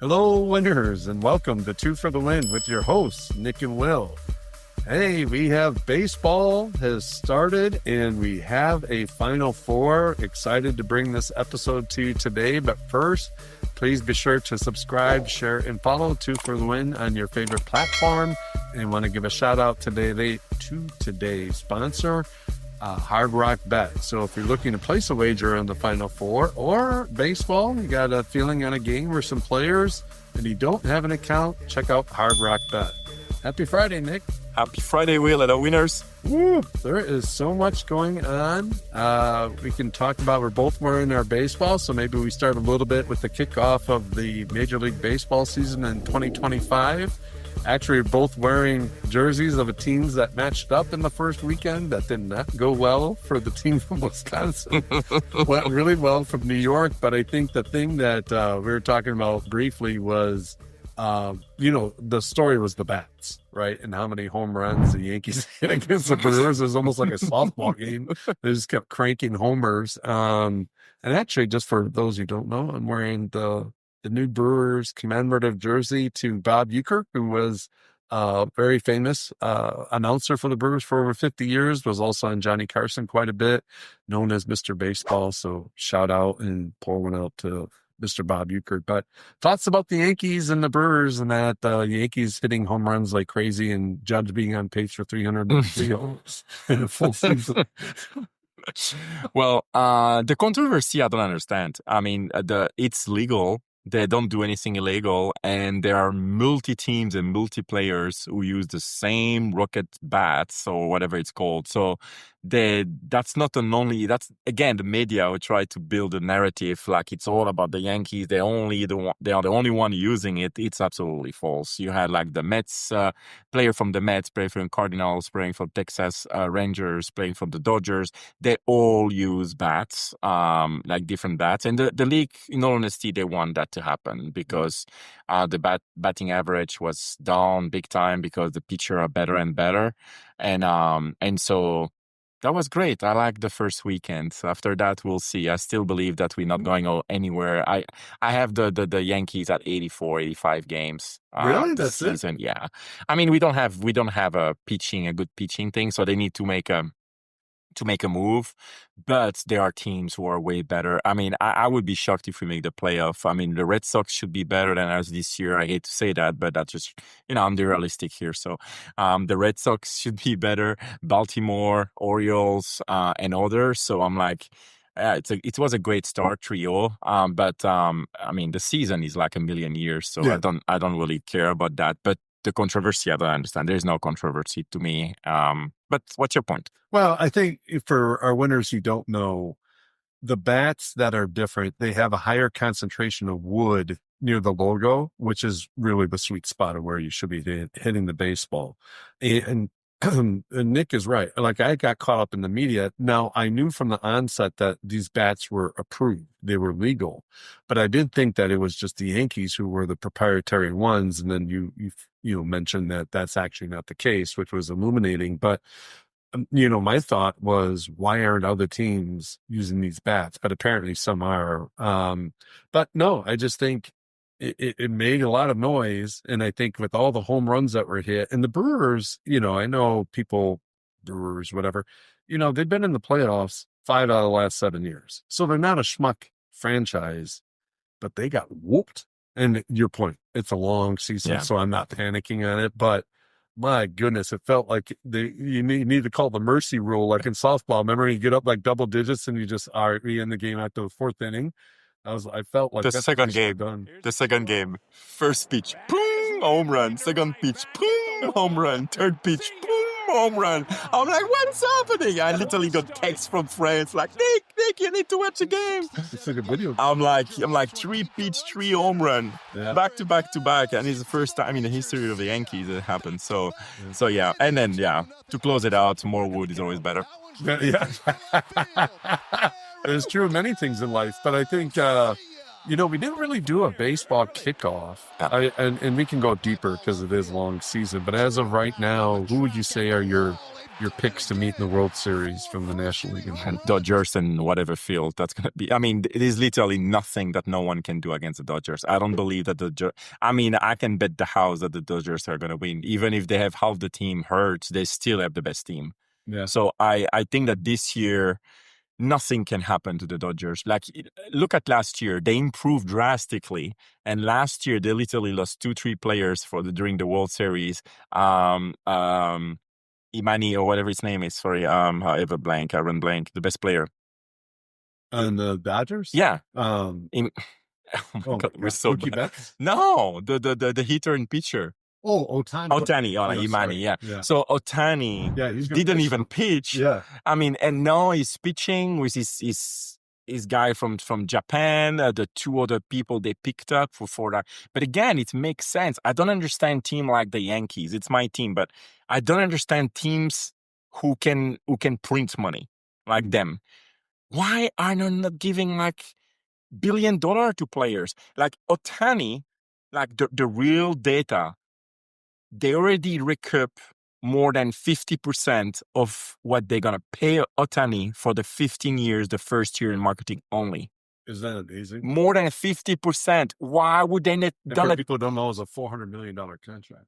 Hello, winners, and welcome to Two for the Win with your hosts, Nick and Will. Hey, we have baseball has started, and we have a Final Four. Excited to bring this episode to you today, but first, please be sure to subscribe, share, and follow Two for the Win on your favorite platform. And want to give a shout out today to today's sponsor, Hard Rock Bet. So if you're looking to place a wager on the Final Four or baseball, you got a feeling on a game or some players, and you don't have an account, check out Hard Rock Bet. Happy Friday, Nick. Happy Friday, Will. Hello, winners. Woo, there is so much going on. We can talk about, we're both wearing our baseball, so maybe we start a little bit with the kickoff of the Major League Baseball season in 2025. Actually, we're both wearing jerseys of teams that matched up in the first weekend. That did not go well for the team from Wisconsin. Went really well from New York, but I think the thing that we were talking about briefly was, the story was the bats, right? And how many home runs the Yankees hit against the Brewers. It was almost like a softball game. They just kept cranking homers. And actually, just for those who don't know, I'm wearing the new Brewers commemorative jersey to Bob Uecker, who was a very famous announcer for the Brewers for over 50 years, was also on Johnny Carson quite a bit, known as Mr. Baseball. So shout out and pour one out to Mr. Bob Uecker. But thoughts about the Yankees and the Brewers, and that Yankees hitting home runs like crazy and Judge being on pace for 303 homers in a full season. Well, the controversy, I don't understand. I mean, it's legal. They don't do anything illegal, and there are multi-teams and multi-players who use the same rocket bats or whatever it's called. So that's not that's again, the media will try to build a narrative like it's all about the Yankees. They are the only one using it. It's absolutely false. You had like the Mets, player from the Mets, player from Cardinals, playing from Texas Rangers, playing from the Dodgers. They all use bats, like different bats. And the league, in all honesty, they want that to happen because the batting average was down big time because the pitcher are better and better. And so that was great. I like the first weekend. After that, we'll see. I still believe that we're not going anywhere. I have the Yankees at 84, 85 games. Really? This That's season. Yeah. I mean, we don't have a good pitching thing, so they need to make a move, but there are teams who are way better. I mean, I would be shocked if we make the playoff. I mean, the Red Sox should be better than us this year. I hate to say that, but that's just, I'm the realistic here. So the Red Sox should be better, Baltimore, Orioles, and others. So I'm like, it was a great start trio. But I mean, the season is like a million years. So yeah. I don't really care about that. But the controversy, I don't understand. There's no controversy to me. But what's your point? Well, I think for our winners who don't know, the bats that are different, they have a higher concentration of wood near the logo, which is really the sweet spot of where you should be hitting the baseball. And Nick is right. Like, I got caught up in the media. Now, I knew from the onset that these bats were approved. They were legal. But I did think that it was just the Yankees who were the proprietary ones. And then you mentioned that that's actually not the case, which was illuminating. But, my thought was, why aren't other teams using these bats? But apparently some are. But no, I just think it made a lot of noise. And I think with all the home runs that were hit, and the Brewers, I know Brewers, whatever, they've been in the playoffs 5 out of the last 7 years. So they're not a schmuck franchise, but they got whooped. And your point, it's a long season, so I'm not panicking on it. But my goodness, it felt like you need to call the mercy rule, like in softball. Remember, you get up like double digits and you just are in the game after the fourth inning. I felt like the second game. Done. The second game, first pitch, boom, home run. Second pitch, boom, home run. Third pitch, boom, home run. I'm like, what's happening? I literally got texts from friends like, Nick, you need to watch the game. It's like a video. I'm like 3 pitch, 3 home run, back to back, and it's the first time in the history of the Yankees that happened. So yeah, and then to close it out, more wood is always better. Yeah. It's true of many things in life, but I think We didn't really do a baseball kickoff. Yeah. And we can go deeper because it is a long season. But as of right now, who would you say are your picks to meet in the World Series from the National League? And Dodgers and whatever field that's going to be. I mean, it is literally nothing that no one can do against the Dodgers. I don't believe that I can bet the house that the Dodgers are going to win. Even if they have half the team hurt, they still have the best team. Yeah. So I think that this year, nothing can happen to the Dodgers. Like, look at last year. They improved drastically. And last year, they literally lost 2-3 players during the World Series. Imani or whatever his name is. Sorry, I run blank. The best player. And the Dodgers? Yeah. Oh my God, we're so Mookie bad. Betts? No, the hitter and pitcher. Oh, Ohtani. Imani, yeah. So Ohtani didn't even pitch. Yeah. I mean, and now he's pitching with his guy from Japan, the 2 other people they picked up for that. But again, it makes sense. I don't understand team like the Yankees. It's my team, but I don't understand teams who can print money like them. Why are they not giving like $1 billion to players? Like Ohtani, like the real data, they already recoup more than 50% of what they're going to pay Ohtani for the 15 years, the first year in marketing only. Is that amazing? More than 50%. Why would they not? People don't know it's a $400 million contract,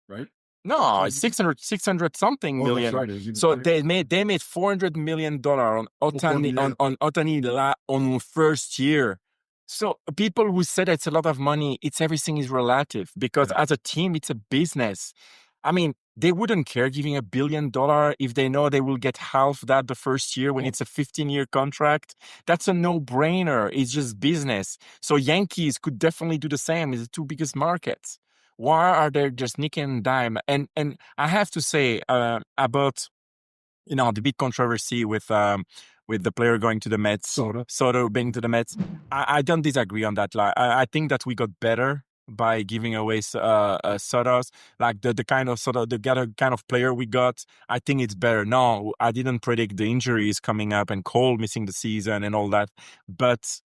right? No, it's 600 something million. That's right. So they made $400 million on Ohtani on Ohtani on first year. So people who said it's a lot of money, everything is relative because as a team, it's a business. I mean, they wouldn't care giving $1 billion if they know they will get half that the first year when it's a 15-year contract. That's a no-brainer. It's just business. So Yankees could definitely do the same. It's the 2 biggest markets. Why are they just nickel and dime? And I have to say about the big controversy with the player going to the Mets, Soto being to the Mets. I don't disagree on that. Like, I think that we got better by giving away Sotos, like the kind of Soto, the kind of player we got. I think it's better. No, I didn't predict the injuries coming up and Cole missing the season and all that, but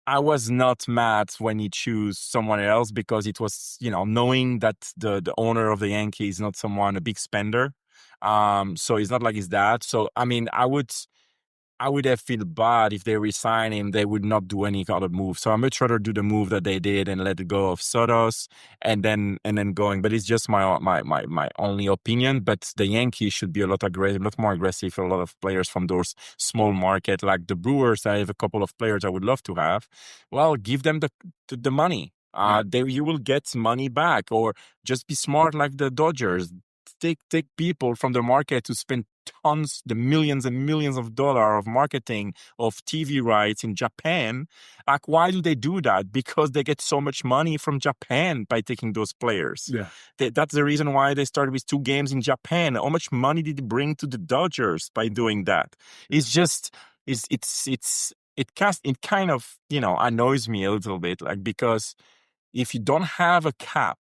I was not mad when he chose someone else because it was, knowing that the owner of the Yankees is not a big spender. So it's not like his dad. So, I mean, I would have feel bad if they resign him. They would not do any other move. So I much rather do the move that they did and let go of Sotos and then going. But it's just my only opinion. But the Yankees should be a lot more aggressive for a lot of players from those small market like the Brewers. I have a couple of players I would love to have. Well, give them the money. You will get money back, or just be smart like the Dodgers. Take people from the market to spend tons, the millions and millions of dollars of marketing, of TV rights in Japan. Like, why do they do that? Because they get so much money from Japan by taking those players. Yeah. That's the reason why they started with 2 games in Japan. How much money did it bring to the Dodgers by doing that? It's just, it kind of, annoys me a little bit, like, because if you don't have a cap,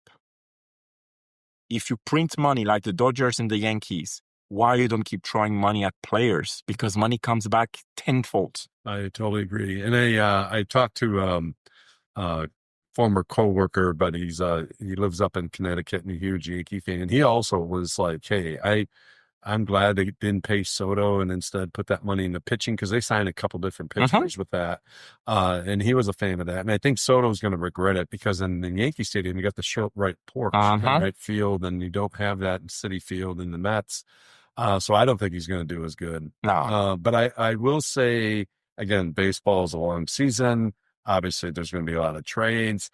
if you print money like the Dodgers and the Yankees, why you don't keep throwing money at players? Because money comes back tenfold. I totally agree. And I talked to former coworker, but he lives up in Connecticut and a huge Yankee fan. And he also was like, hey, I'm glad they didn't pay Soto and instead put that money into pitching, because they signed a couple different pitchers with that. And he was a fan of that. And I think Soto's going to regret it, because in the Yankee Stadium, you got the short right porch, right field, and you don't have that in Citi Field in the Mets. So I don't think he's going to do as good. No. But I will say, again, baseball is a long season. Obviously, there's going to be a lot of trades.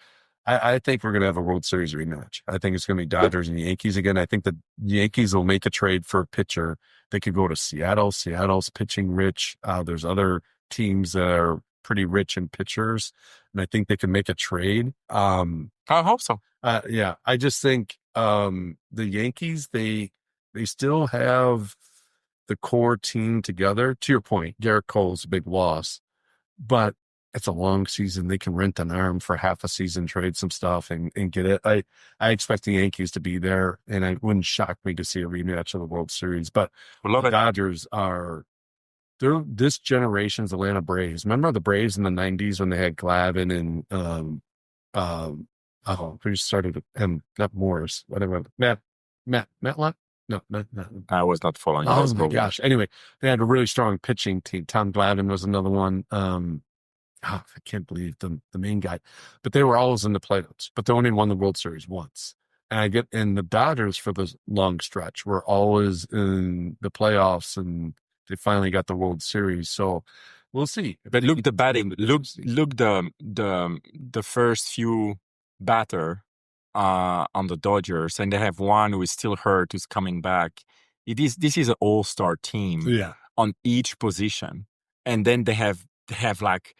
I think we're going to have a World Series rematch. I think it's going to be Dodgers and Yankees again. I think the Yankees will make a trade for a pitcher. They could go to Seattle. Seattle's pitching rich. There's other teams that are pretty rich in pitchers, and I think they can make a trade. I hope so. Yeah, I just think the Yankees, they still have the core team together. To your point, Garrett Cole's a big loss, but it's a long season. They can rent an arm for half a season, trade some stuff, and get it. I expect the Yankees to be there, and it wouldn't shock me to see a rematch of the World Series. But the Dodgers are they're this generation's Atlanta Braves. Remember the Braves in the '90s when they had Glavine and who started not Morris, whatever, Matlock? No, not. I was not following Oh my baseball. gosh. Anyway, they had a really strong pitching team. Tom Glavine was another one. I can't believe the main guy, but they were always in the playoffs, but they only won the World Series once. And I get in the Dodgers for this long stretch were always in the playoffs, and they finally got the World Series. So we'll see. But look the batting. Look the first few batter on the Dodgers, and they have one who is still hurt, who's coming back. This is an all-star team on each position, and then they have like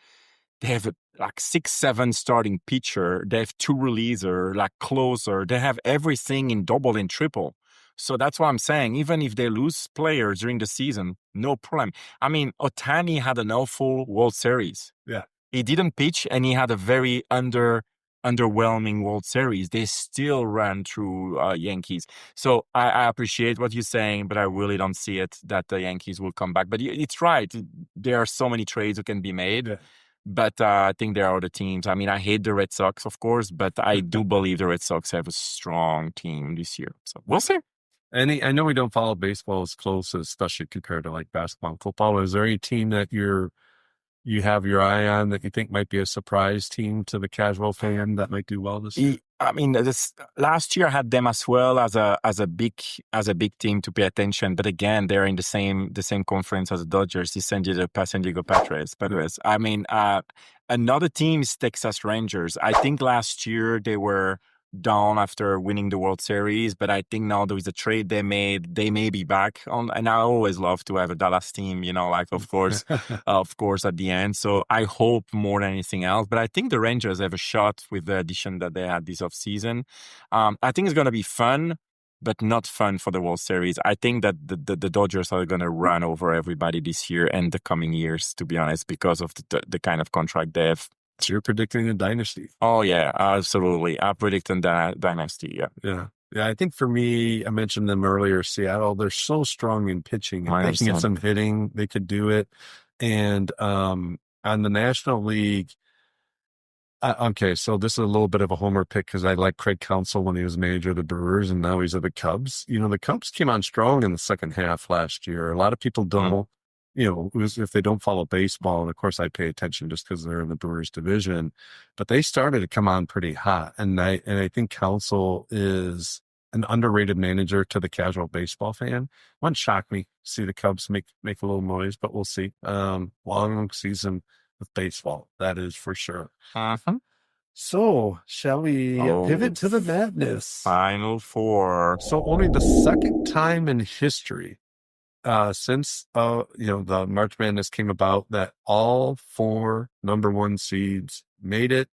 6, 7 starting pitcher. They have 2 releaser, like closer. They have everything in double and triple. So that's what I'm saying. Even if they lose players during the season, no problem. I mean, Ohtani had an awful World Series. Yeah. He didn't pitch, and he had a very underwhelming World Series. They still ran through Yankees. So I appreciate what you're saying, but I really don't see it that the Yankees will come back. But it's right. There are so many trades that can be made. Yeah. But I think there are other teams. I mean, I hate the Red Sox, of course, but I do believe the Red Sox have a strong team this year. So we'll see. And I know we don't follow baseball as close, especially compared to like basketball and football. Is there any team that you have your eye on that you think might be a surprise team to the casual fan that might do well this year? I mean, this last year I had them as well as a big team to pay attention. But again, they're in the same conference as the Dodgers, the San Diego Padres. I mean, another team is Texas Rangers. I think last year they were down after winning the World Series, but I think now there is a trade they made. They may be back on, and I always love to have a Dallas team, like of course at the end. So I hope more than anything else, but I think the Rangers have a shot with the addition that they had this offseason. I think it's going to be fun, but not fun for the World Series. I think that the Dodgers are going to run over everybody this year and the coming years, to be honest, because of the kind of contract they have. So you're predicting a dynasty? Oh yeah, absolutely. I'm predicting that dynasty. Yeah. I think for me, I mentioned them earlier. Seattle, they're so strong in pitching. If they can get some hitting, they could do it. And on the National League, okay, so this is a little bit of a homer pick because I like Craig Counsell when he was manager of the Brewers, and now he's at the Cubs. The Cubs came on strong in the second half last year. A lot of people don't. If they don't follow baseball, and of course I pay attention just because they're in the Brewers division, but they started to come on pretty hot. And I think Counsell is an underrated manager to the casual baseball fan. Wouldn't shock me to see the Cubs make a little noise, but we'll see. Long season with baseball, that is for sure. So shall we pivot to the madness? Final four. So only the second time in history since the March Madness came about that all 4 number 1 seeds made it.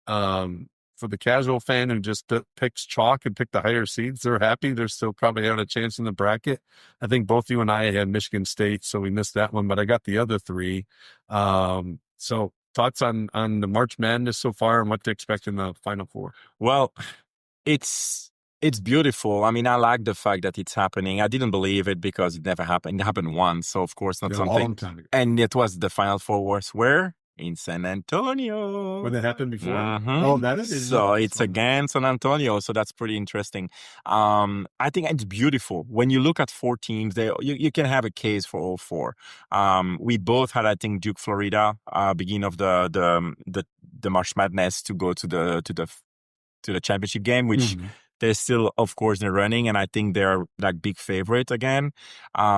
For the casual fan who just picks chalk and pick the higher seeds, they're happy. They're still probably having a chance in the bracket. I think both you and I had Michigan State, so we missed that one, but I got the other 3. So thoughts on the March Madness so far and what to expect in the Final Four? Well, it's beautiful. I mean, I like the fact that it's happening. I didn't believe it because it never happened. It happened once, so of course not something. Long time ago. And it was the Final Four was where? In San Antonio. When it happened before? Mm-hmm. Oh, that is. So it's again San Antonio, so that's pretty interesting. I think it's beautiful. When you look at 4 teams, you can have a case for all 4. We both had, I think, Duke, Florida, beginning of the March Madness to go to the championship game, which they're still, of course, in the running, and I think they're like big favorite again.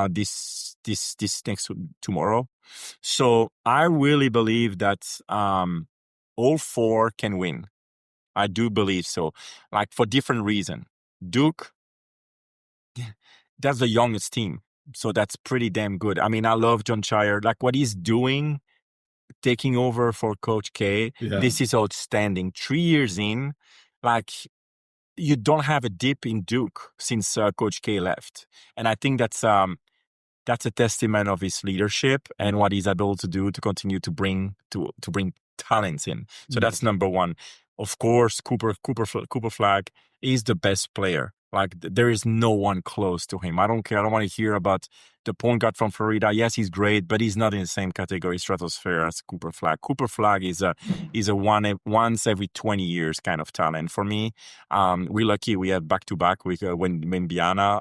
This next tomorrow. So I really believe that all 4 can win. I do believe so, like for different reasons. Duke, that's the youngest team, so that's pretty damn good. I mean, I love John Shire, like what he's doing, taking over for Coach K. Yeah. This is outstanding. 3 years in, like you don't have a dip in Duke since Coach K left, and I think that's a testament of his leadership and what he's able to do to continue to bring talents in. So that's number 1. Of course, Cooper Flagg, He's the best player. Like there is no one close to him. I don't care. I don't want to hear about the point guard from Florida. Yes, he's great, but he's not in the same category stratosphere as Cooper Flagg. Cooper Flagg is a once every 20 years kind of talent. For me, we're lucky we have back to back with when Biana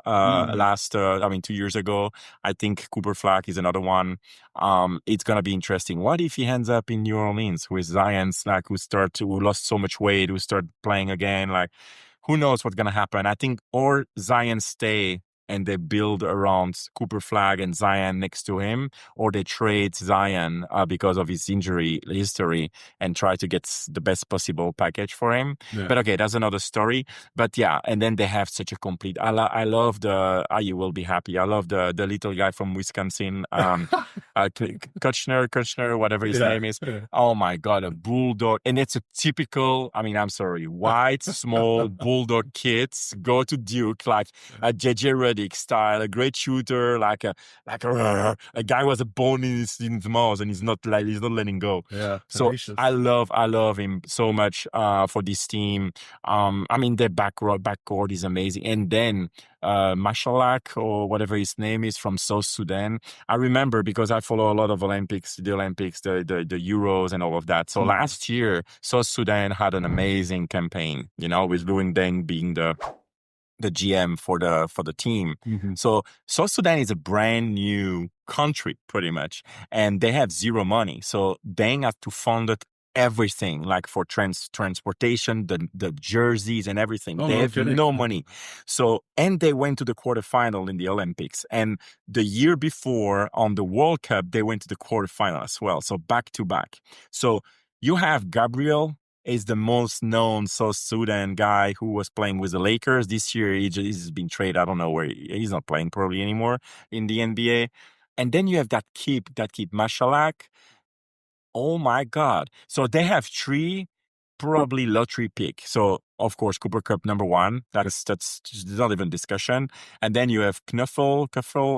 last 2 years ago. I think Cooper Flagg is another one. It's gonna be interesting. What if he ends up in New Orleans with Zion, like who lost so much weight, who start playing again, like. Who knows what's going to happen? I think or Zion stay and they build around Cooper Flagg and Zion next to him, or they trade Zion because of his injury history and try to get the best possible package for him. Yeah. But okay, that's another story. But yeah, and then they have such a complete. I love the. You will be happy. I love the little guy from Wisconsin, Kushner, whatever his name is. Yeah. Oh my God, a bulldog, and it's a typical. I mean, I'm sorry, white small bulldog kids go to Duke like a JJ Redick style, a great shooter, like a guy with a bone in his mouth, and he's not letting go. Yeah, so I love him so much for this team. I mean, their backcourt is amazing, and then Mashalak or whatever his name is from South Sudan. I remember because I follow a lot of the Olympics, the Euros and all of that. So last year, South Sudan had an amazing campaign, with Luing Deng being the GM for the team. Mm-hmm. So South Sudan is a brand new country pretty much, and they have zero money. So Deng had to fund it everything, like for transportation, the jerseys and everything. They have no money. So, and they went to the quarterfinal in the Olympics. And the year before on the World Cup, they went to the quarterfinal as well. So back to back. So you have Gabriel is the most known South Sudan guy who was playing with the Lakers. This year, he's been traded. I don't know where he's not playing probably anymore in the NBA. And then you have that kid Mashalak. Oh my God. So they have 3 probably lottery pick. So of course, Cooper Cup number 1. That's not even discussion. And then you have Knuffel,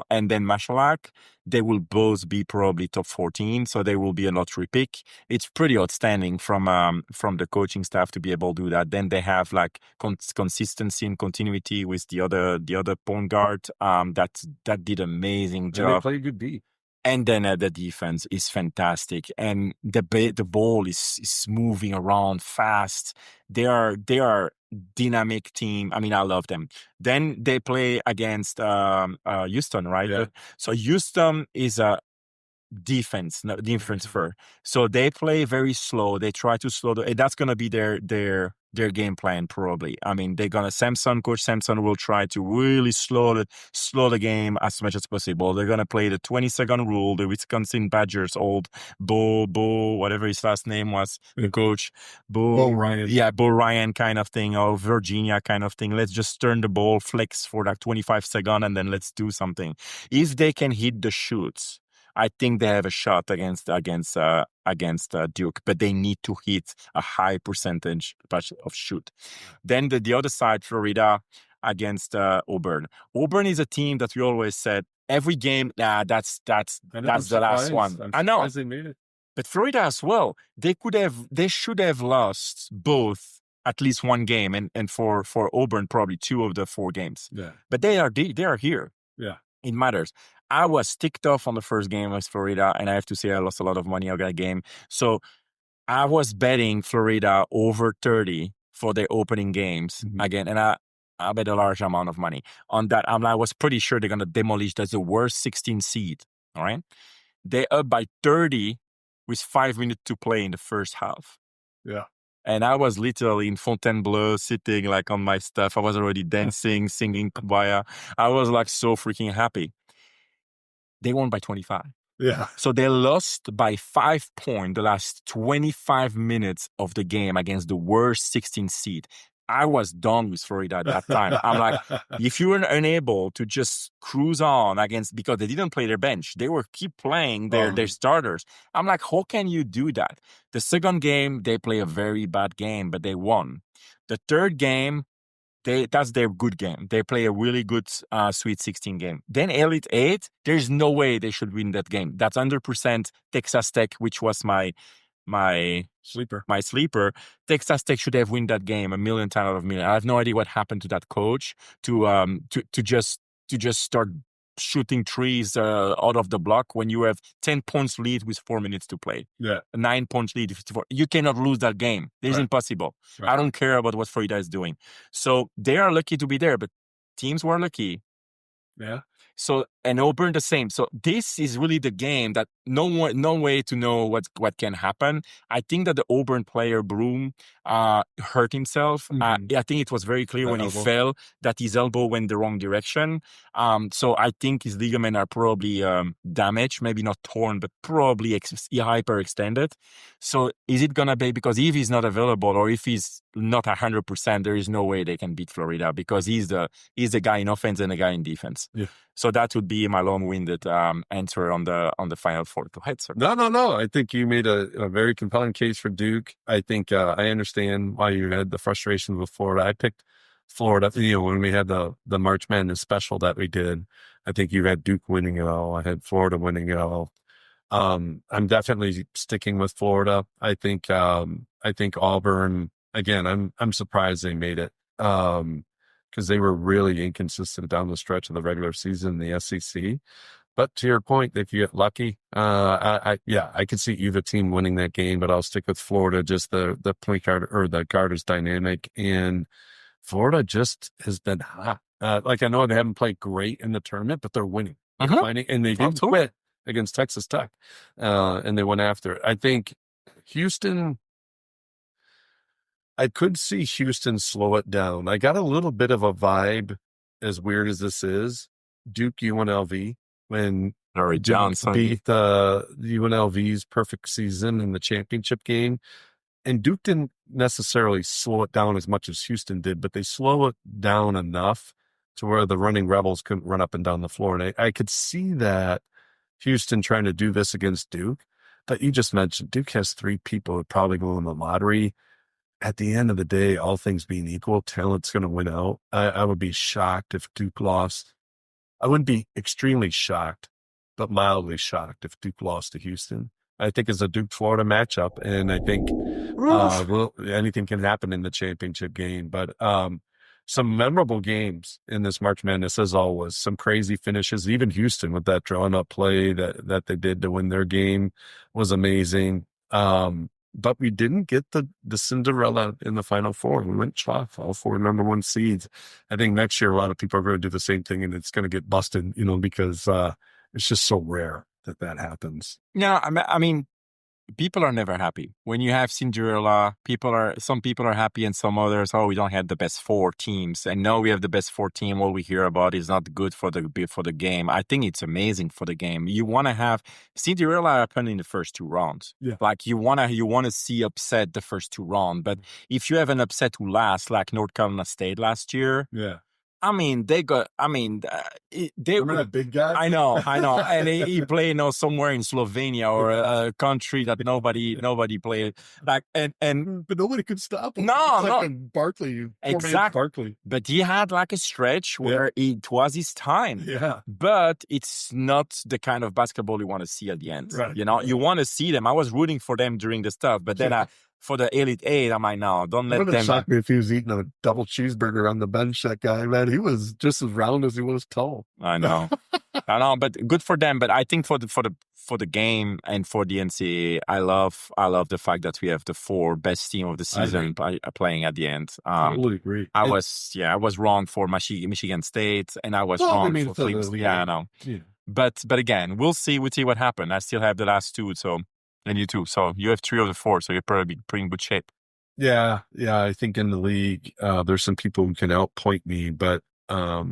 and then Mashalak. They will both be probably top 14. So they will be a lottery pick. It's pretty outstanding from the coaching staff to be able to do that. Then they have like consistency and continuity with the other point guard. That did amazing job. And they play good D. And then the defense is fantastic, and the ball is moving around fast. They are dynamic team. I mean, I love them. Then they play against Houston, right? Yeah. So Houston is a defense first. So they play very slow. They try to slow and that's gonna be their game plan probably. I mean, Coach Sampson will try to really slow the game as much as possible. They're gonna play the 20-second rule, the Wisconsin Badgers old Bo, whatever his last name was, the coach. Bo Ryan. Yeah, Bo Ryan kind of thing, or Virginia kind of thing. Let's just turn the ball, flex for like 25 seconds, and then let's do something. If they can hit the shoots, I think they have a shot against Duke, but they need to hit a high percentage of shoot. Then the other side, Florida against Auburn. Auburn is a team that we always said every game. That's the last one. I know. They made it. But Florida as well. They should have lost both at least one game, and for Auburn probably 2 of the 4 games. Yeah. But they are here. Yeah. It matters. I was ticked off on the first game with Florida, and I have to say I lost a lot of money on that game. So I was betting Florida over 30 for their opening games again, and I bet a large amount of money on that. I was pretty sure they're going to demolish. That's the worst 16 seed. All right, they're up by 30 with 5 minutes to play in the first half. Yeah. And I was literally in Fontainebleau, sitting like on my stuff. I was already dancing, singing Kumbaya. I was like so freaking happy. They won by 25. Yeah. So they lost by 5 points the last 25 minutes of the game against the worst 16 seed. I was done with Florida at that time. I'm like, if you were unable to just cruise on because they didn't play their bench, they were keep playing their starters. I'm like, how can you do that? The second game, they play a very bad game, but they won. The third game, that's their good game. They play a really good Sweet 16 game. Then Elite 8, there's no way they should win that game. That's 100% Texas Tech, which was my my Sleeper. sleeper. Texas Tech should have won that game a million times out of a million. I have no idea what happened to that coach to just start shooting trees out of the block when you have 10 points lead with 4 minutes to play. Yeah. A 9 point lead. 54. You cannot lose that game. It's Right. impossible. Right. I don't care about what Florida is doing. So they are lucky to be there, but teams were lucky. Yeah. So, and Auburn the same. So this is really the game that no way to know what can happen. I think that the Auburn player Broom hurt himself. Mhm. I think it was very clear when he elbow. fell that his elbow went the wrong direction. So I think his ligaments are probably damaged, maybe not torn, but probably hyperextended. So is it gonna be, because if he's not available or if he's not 100%, there is no way they can beat Florida, because he's the guy in offense and the guy in defense. Yeah. So that would be my long-winded answer on the Final Four. Go ahead, sir. No. I think you made a very compelling case for Duke. I think I understand why you had the frustration with Florida. I picked Florida, when we had the March Madness special that we did. I think you had Duke winning it all. I had Florida winning it all. I'm definitely sticking with Florida. I think Auburn, again, I'm surprised they made it. Because they were really inconsistent down the stretch of the regular season in the SEC. But to your point, if you get lucky, I could see either team winning that game, but I'll stick with Florida. Just the point guard or the guard is dynamic, and Florida just has been hot. I know they haven't played great in the tournament, but they're winning. They're finding, and they didn't quit against Texas Tech, and they went after it. I think Houston. I could see Houston slow it down. I got a little bit of a vibe, as weird as this is, Duke UNLV, when Larry Duke Johnson beat the UNLV's perfect season in the championship game. And Duke didn't necessarily slow it down as much as Houston did, but they slow it down enough to where the running Rebels couldn't run up and down the floor. And I could see that Houston trying to do this against Duke. But you just mentioned Duke has 3 people who probably go in the lottery. At the end of the day, all things being equal, talent's going to win out. I would be shocked if Duke lost. I wouldn't be extremely shocked, but mildly shocked if Duke lost to Houston. I think it's a Duke-Florida matchup, and I think anything can happen in the championship game. But some memorable games in this March Madness, as always. Some crazy finishes. Even Houston with that drawn-up play that they did to win their game was amazing. But we didn't get the Cinderella in the Final Four. We went off all 4 number 1 seeds. I think next year a lot of people are going to do the same thing, and it's going to get busted, because it's just so rare that happens. Yeah, I mean, people are never happy when you have Cinderella. Some people are happy, and some others, we don't have the best 4 teams, and now we have the best 4 team. All we hear about is not good for the game. I think it's amazing for the game. You want to have Cinderella happen in the first 2 rounds. Yeah. Like you want to see upset the first 2 rounds, but if you have an upset who lasts, like North Carolina State last year. Yeah. They remember that big guy? I know. And he played somewhere in Slovenia or a country that nobody played. But nobody could stop him. No. Barkley. Exactly. Barkley. But he had like a stretch where it was his time. Yeah. But it's not the kind of basketball you want to see at the end. Right. You want to see them. I was rooting for them during the stuff, but then for the Elite 8, I'm like, no, don't let them. It shocked me if he was eating a double cheeseburger on the bench, that guy, man. He was just as round as he was tall. I know. But good for them. But I think for the game and for the NCAA, I love the fact that we have the 4 best team of the season playing at the end. Totally agree. I was wrong for Michigan State, and I was wrong for Clemson. Yeah, I know. Yeah. But again, we'll see what happens. I still have the last 2, so. And you too. So you have 3 of the 4, so you're probably pretty in good shape. Yeah. I think in the league, there's some people who can outpoint me, but I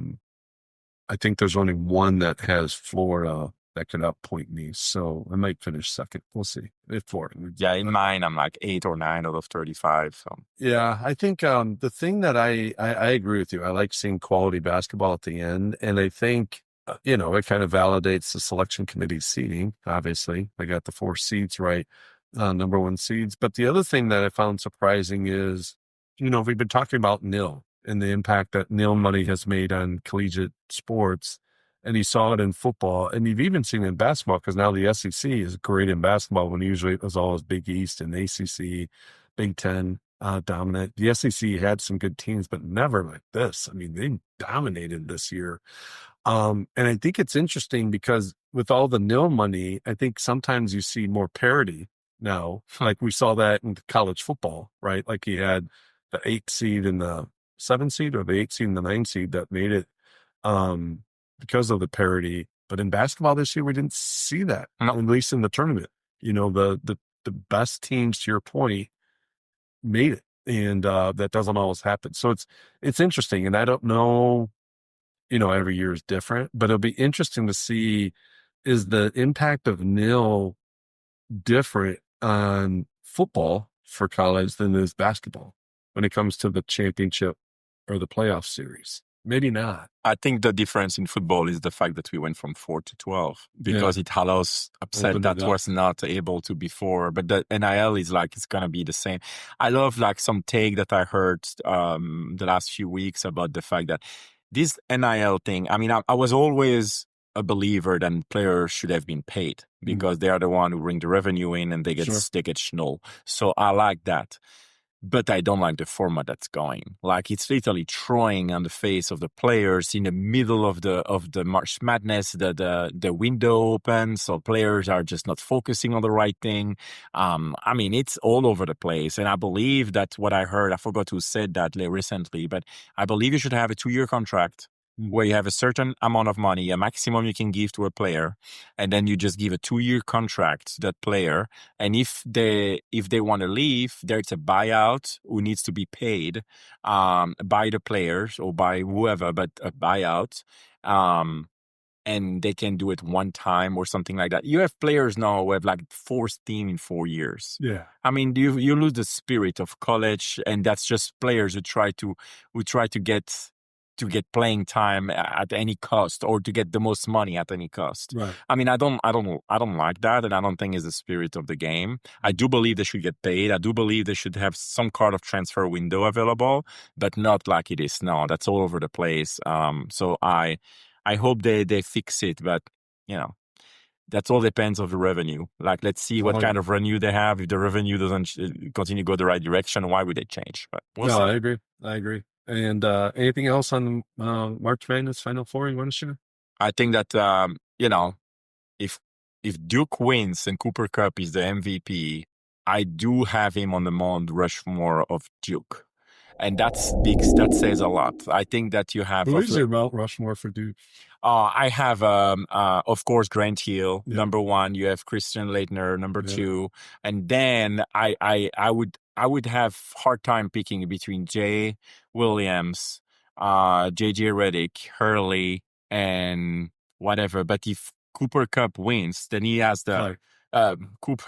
think there's only one that has Florida that can outpoint me. So I might finish second. We'll see. If Florida. Yeah, in mine, I'm like 8 or 9 out of 35. So yeah, I think the thing that I agree with you. I like seeing quality basketball at the end, and I think. It kind of validates the selection committee seeding. Obviously, they got the 4 seeds right, number 1 seeds. But the other thing that I found surprising is, we've been talking about nil and the impact that nil money has made on collegiate sports. And you saw it in football, and you've even seen it in basketball, because now the SEC is great in basketball when usually it was always Big East and ACC, Big Ten dominant. The SEC had some good teams, but never like this. I mean, they dominated this year. And I think it's interesting because with all the nil money, I think sometimes you see more parity now. Like we saw that in college football, right? Like you had the 8 seed and the 7 seed, or the 8 seed and the 9 seed that made it because of the parity. But in basketball this year, we didn't see that, No. at least in the tournament. You know, the best teams, to your point, made it. And that doesn't always happen. So it's interesting. And I don't know, you know, every year is different, but it'll be interesting to see, is the impact of nil different on football for college than is basketball when it comes to the championship or the playoff series? Maybe not. I think the difference in football is the fact that we went from 4 to 12 because it allows upset Opened that it up. was not able to before. But the NIL is like, it's going to be the same. I love like some take that I heard the last few weeks about the fact that this NIL thing, I mean, I was always a believer that players should have been paid because they are the one who bring the revenue in and they get schnoll. So I like that. But I don't like the format that's going. Like it's literally throwing on the face of the players in the middle of the March Madness. The window opens, so players are just not focusing on the right thing. I mean, it's all over the place. And I believe that what I heard, I forgot who said that recently, but I believe you should have a 2-year contract where you have a certain amount of money, a maximum you can give to a player, and then you just give a 2-year contract to that player. And if they want to leave, there's a buyout who needs to be paid by the players or by whoever, but a buyout. And they can do it one time or something like that. You have players now who have like 4 teams in 4 years. Yeah. I mean, you lose the spirit of college, and that's just players who try to get playing time at any cost, or to get the most money at any cost. Right. I mean, I don't like that, and I don't think it's the spirit of the game. I do believe they should get paid. I do believe they should have some kind of transfer window available, but not like it is now. That's all over the place. So I hope they fix it, but you know, that all depends on the revenue. Like, let's see what kind of revenue they have. If the revenue doesn't continue to go the right direction, why would they change? But we'll see. I agree. And anything else on March Madness Final Four you want to share? I think that you know, if Duke wins and Cooper Kupp is the MVP, I do have him on the Mount Rushmore of Duke, and that's big. That says a lot. I think that you have. Who is your Mount Rushmore for Duke? I have, of course, Grant Hill, number 1. You have Christian Leitner, number 2, and then I would have hard time picking between Jay Williams, JJ Redick, Hurley, and whatever. But if Cooper Kupp wins, then he has the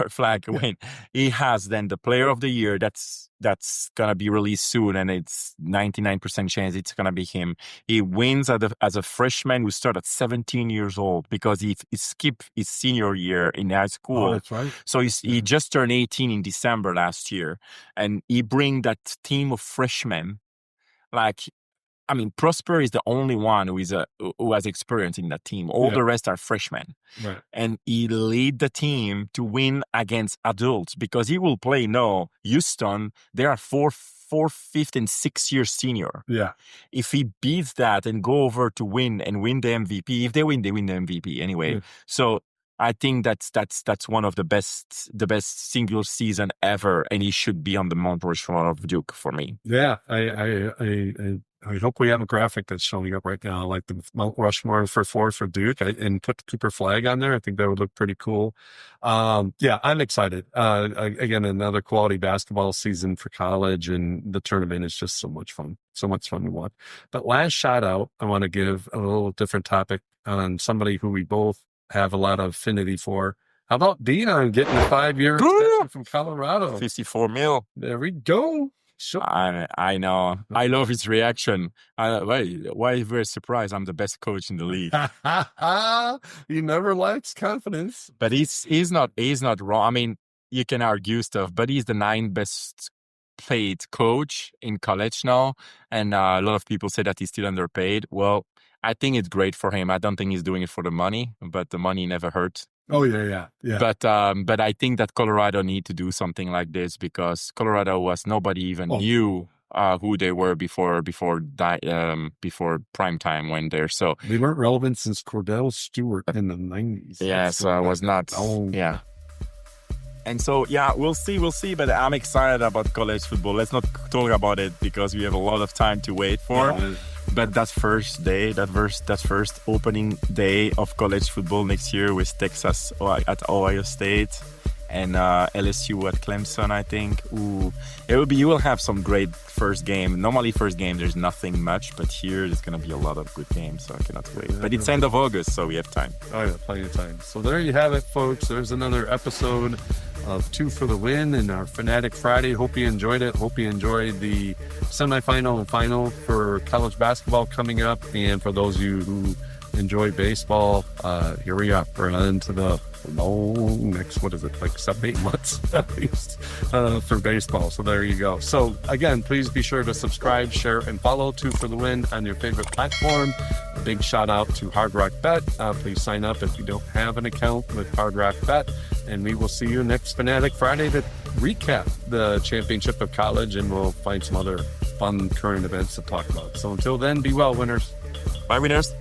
Flagg win. He has then the Player of the Year. That's gonna be released soon, and it's 99% chance it's gonna be him. He wins as a freshman who started at 17 years old because he skipped his senior year in high school. Oh, that's right. So he just turned 18 in December last year, and he bring that team of freshmen. Like, I mean, Prosper is the only one who has experience in that team. All the rest are freshmen. Right. And he lead the team to win against adults because he will play Houston. They are 4, 5th, and 6-year senior. Yeah. If he beats that and go over to win the MVP, if they win the MVP anyway. Yeah. So I think that's one of the best single season ever, and he should be on the Mount Rushmore of Duke for me. Yeah, I hope we have a graphic that's showing up right now, like the Mount Rushmore for Duke, and put Cooper Flagg on there. I think that would look pretty cool. Yeah, I'm excited. Again, another quality basketball season for college, and the tournament is just so much fun to watch. But last shout out, I want to give a little different topic on somebody who we both have a lot of affinity for. How about Dion getting a 5-year extension from Colorado? $54 million. There we go. Sure. I know. I love his reaction. Why is very surprised? I'm the best coach in the league. He never lacks confidence. But he's not wrong. I mean, you can argue stuff, but he's the 9th best paid coach in college now, and a lot of people say that he's still underpaid. Well, I think it's great for him. I don't think he's doing it for the money, but the money never hurts. Oh yeah. But I think that Colorado need to do something like this because Colorado was nobody even knew who they were before prime time went there. So they weren't relevant since Cordell Stewart in the 90s. Yeah, so I was not. Yeah. And so, yeah, we'll see. But I'm excited about college football. Let's not talk about it because we have a lot of time to wait for. Yeah. But that first day, that first opening day of college football next year with Texas at Ohio State and LSU at Clemson, I think. Ooh, you will have some great first game. Normally, first game, there's nothing much, but here there's going to be a lot of good games, so I cannot wait. But it's end of August, so we have time. Oh, yeah, plenty of time. So there you have it, folks. There's another episode of 2 for the Win in our Fanatic Friday. Hope you enjoyed it. Hope you enjoyed the semifinal and final for college basketball coming up. And for those of you who enjoy baseball, here we are. We're into the next, what is it, like 7-8 months at least for baseball. So there you go. So again, please be sure to subscribe, share, and follow 2 for the Win on your favorite platform. A big shout out to Hard Rock Bet. Please sign up if you don't have an account with Hard Rock Bet. And we will see you next Fanatic Friday to recap the championship of college, and we'll find some other fun current events to talk about. So until then, be well, winners. Bye, winners.